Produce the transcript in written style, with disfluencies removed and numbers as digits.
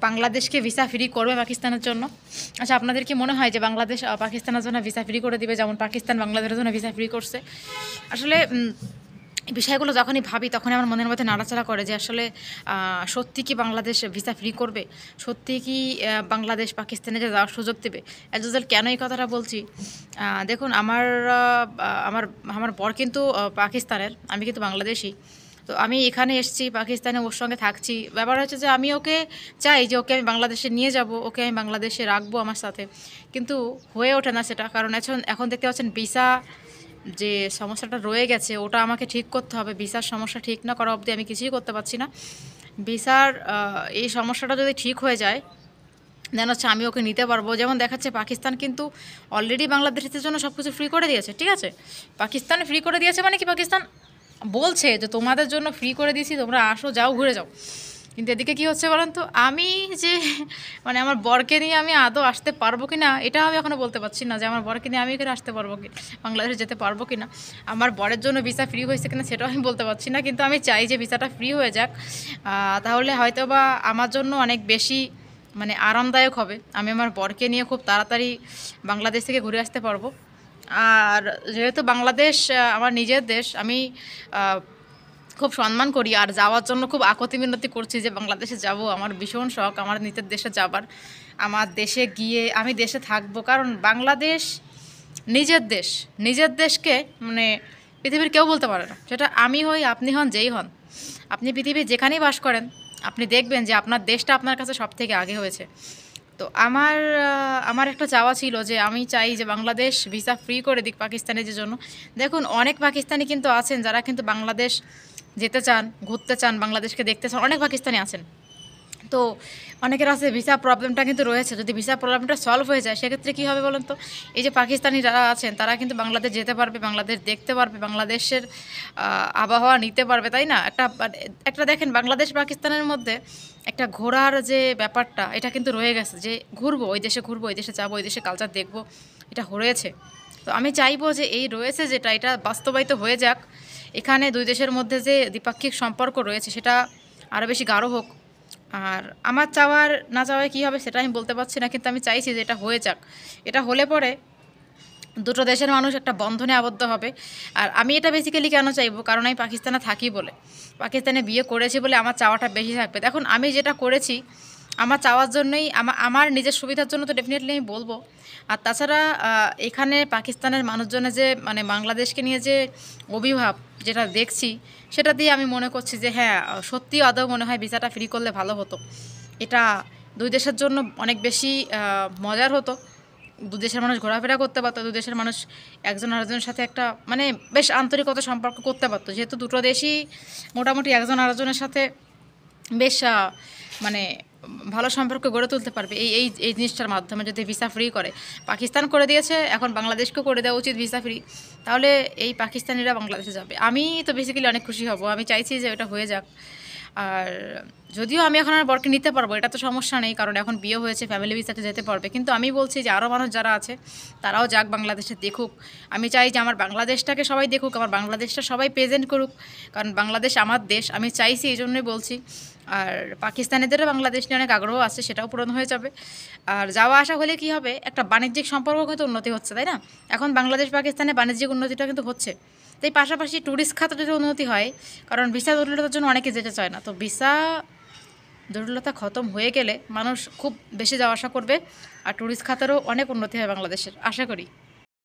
বাংলাদেশকে visa free করবে পাকিস্তানের জন্য। আচ্ছা, আপনাদের কি মনে হয় যে বাংলাদেশ পাকিস্তানের জন্য ভিসা ফ্রি করে দিবে, যেমন পাকিস্তান বাংলাদেশের জন্য ভিসা ফ্রি করছে? আসলে বিষয়গুলো যখনই ভাবি তখনই আমার মনের মধ্যে নাড়াচাড়া করে যে আসলে সত্যি কি বাংলাদেশ ভিসা ফ্রি করবে? সত্যি কি বাংলাদেশ পাকিস্তানে যে যাওয়ার সুযোগ দেবে? এজল কেন এই কথাটা বলছি? দেখুন, আমার আমার বর কিন্তু পাকিস্তানের, আমি কিন্তু বাংলাদেশি। তো আমি এখানে এসেছি পাকিস্তানে, ওর সঙ্গে থাকছি। ব্যাপার হচ্ছে যে আমি ওকে চাই যে ওকে আমি বাংলাদেশে নিয়ে যাব, ওকে আমি বাংলাদেশে রাখবো আমার সাথে, কিন্তু হয়ে ওঠে না সেটা। কারণ এখন দেখতে পাচ্ছেন ভিসা যে সমস্যাটা রয়ে গেছে ওটা আমাকে ঠিক করতে হবে। ভিসার সমস্যা ঠিক না করা অবধি আমি কিছুই করতে পারছি না। ভিসার এই সমস্যাটা যদি ঠিক হয়ে যায় দেন হচ্ছে আমি ওকে নিতে পারবো। যেমন দেখাচ্ছে পাকিস্তান কিন্তু অলরেডি বাংলাদেশের জন্য সব কিছু ফ্রি করে দিয়েছে, ঠিক আছে? পাকিস্তান ফ্রি করে দিয়েছে মানে কি, পাকিস্তান বলছে যে তোমাদের জন্য ফ্রি করে দিয়েছি, তোমরা আসো, যাও, ঘুরে যাও। কিন্তু এদিকে কী হচ্ছে বলেন তো, আমি যে মানে আমার বরকে নিয়ে আমি আদৌ আসতে পারবো কি না এটা আমি এখনও বলতে পারছি না, যে আমার বরকে নিয়ে আমি এখানে আসতে পারবো কি, বাংলাদেশে যেতে পারবো কি না। আমার বরের জন্য ভিসা ফ্রি হয়েছে কিনা সেটাও আমি বলতে পারছি না, কিন্তু আমি চাই যে ভিসাটা ফ্রি হয়ে যাক। তাহলে হয়তো বা আমার জন্য অনেক বেশি মানে আরামদায়ক হবে। আমি আমার বরকে নিয়ে খুব তাড়াতাড়ি বাংলাদেশ থেকে ঘুরে আসতে পারবো। আর যেহেতু বাংলাদেশ আমার নিজের দেশ, আমি খুব সম্মান করি আর যাওয়ার জন্য খুব আকুতি মিনতি করছি যে বাংলাদেশে যাব। আমার ভীষণ শখ আমার নিজের দেশে যাবার, আমার দেশে গিয়ে আমি দেশে থাকবো। কারণ বাংলাদেশ নিজের দেশ, নিজের দেশকে মানে পৃথিবীর কেউ বলতে পারে না, সেটা আমি হই, আপনি হন, যেই হন। আপনি পৃথিবীর যেখানেই বাস করেন আপনি দেখবেন যে আপনার দেশটা আপনার কাছে সব থেকে আগে হয়েছে। তো আমার একটা চাওয়া ছিল যে আমি চাই যে বাংলাদেশ ভিসা ফ্রি করে দিক পাকিস্তানের জন্য। দেখুন, অনেক পাকিস্তানি কিন্তু আছেন যারা কিন্তু বাংলাদেশ যেতে চান, ঘুরতে চান, বাংলাদেশকে দেখতে চান, অনেক পাকিস্তানি আছেন। তো অনেকের আছে ভিসা প্রবলেমটা কিন্তু রয়েছে। যদি ভিসা প্রবলেমটা সলভ হয়ে যায় সেক্ষেত্রে কী হবে বলুন তো? এই যে পাকিস্তানি যারা আছেন তারা কিন্তু বাংলাদেশ যেতে পারবে, বাংলাদেশ দেখতে পারবে, বাংলাদেশের আবহাওয়া নিতে পারবে, তাই না? একটা দেখেন, বাংলাদেশ পাকিস্তানের মধ্যে একটা ঘোরার যে ব্যাপারটা এটা কিন্তু রয়ে গেছে, যে ঘুরবো ওই দেশে, ঘুরবো ওই দেশে, যাবো ওই দেশে, কালচার দেখবো, এটা হয়েছে। তো আমি চাইবো যে এই রয়েছে যেটা, এটা বাস্তবায়িত হয়ে যাক। এখানে দুই দেশের মধ্যে যে দ্বিপাক্ষিক সম্পর্ক রয়েছে সেটা আরও বেশি গাঢ় হোক। আর আমার চাওয়ার না চাওয়ায় কী হবে সেটা আমি বলতে পারছি না, কিন্তু আমি চাইছি যে এটা হয়ে যাক। এটা হলে পরে দুটো দেশের মানুষ একটা বন্ধনে আবদ্ধ হবে। আর আমি এটা বেসিক্যালি কেন চাইবো, কারণ আমি পাকিস্তানে থাকি বলে, পাকিস্তানে বিয়ে করেছি বলে আমার চাওয়াটা বেশি থাকবে। দেখুন, আমি যেটা করেছি আমার চাওয়ার জন্যই, আমার নিজের সুবিধার জন্য তো ডেফিনেটলি আমি বলবো। আর তাছাড়া এখানে পাকিস্তানের মানুষজনের যে মানে বাংলাদেশকে নিয়ে যে অভিভাব যেটা দেখছি সেটা দিয়ে আমি মনে করছি যে হ্যাঁ, সত্যি আদৌ মনে হয় ভিসাটা ফ্রি করলে ভালো হতো। এটা দুই দেশের জন্য অনেক বেশি মজার হতো। দু দেশের মানুষ ঘোরাফেরা করতে পারতো, দু দেশের মানুষ একজন আরেকজনের সাথে একটা মানে বেশ আন্তরিকতা সম্পর্ক করতে পারতো, যেহেতু দুটো দেশই মোটামুটি একজন আরেকজনের সাথে বেশ মানে ভালো সম্পর্ক গড়ে তুলতে পারবে এই এই এই জিনিসটার মাধ্যমে, যদি ভিসা ফ্রি করে। পাকিস্তান করে দিয়েছে, এখন বাংলাদেশকেও করে দেওয়া উচিত ভিসা ফ্রি, তাহলে এই পাকিস্তানিরা বাংলাদেশে যাবে। আমি তো বেসিক্যালি অনেক খুশি হব, আমি চাইছি যে ওটা হয়ে যাক। আর যদিও আমি এখন আর বরকে নিতে পারবো, এটা তো সমস্যা নেই, কারণ এখন বিয়ে হয়েছে, ফ্যামিলি ভিসাতে যেতে পারবে। কিন্তু আমি বলছি যে আরও মানুষ যারা আছে তারাও যাক, বাংলাদেশে দেখুক। আমি চাই যে আমার বাংলাদেশটাকে সবাই দেখুক, আমার বাংলাদেশটা সবাই প্রেজেন্ট করুক, কারণ বাংলাদেশ আমার দেশ, আমি চাইছি, এই জন্যই বলছি। আর পাকিস্তানিদেরও বাংলাদেশ নিয়ে অনেক আগ্রহ আছে, সেটাও পূরণ হয়ে যাবে। আর যাওয়া আসা হলে কি হবে, একটা বাণিজ্যিক সম্পর্ক কিন্তু উন্নতি হচ্ছে, তাই না? এখন বাংলাদেশ পাকিস্তানে বাণিজ্যিক উন্নতিটা কিন্তু হচ্ছে। তাই পাশাপাশি ট্যুরিস্ট খাতে যদি উন্নতি হয়, কারণ ভিসা জটিলতার জন্য অনেকে যেতে চায় না, তো ভিসা জটিলতা খতম হয়ে গেলে মানুষ খুব বেশি যাওয়া আসা করবে, আর ট্যুরিস্ট খাতেরও অনেক উন্নতি হয় বাংলাদেশের, আশা করি।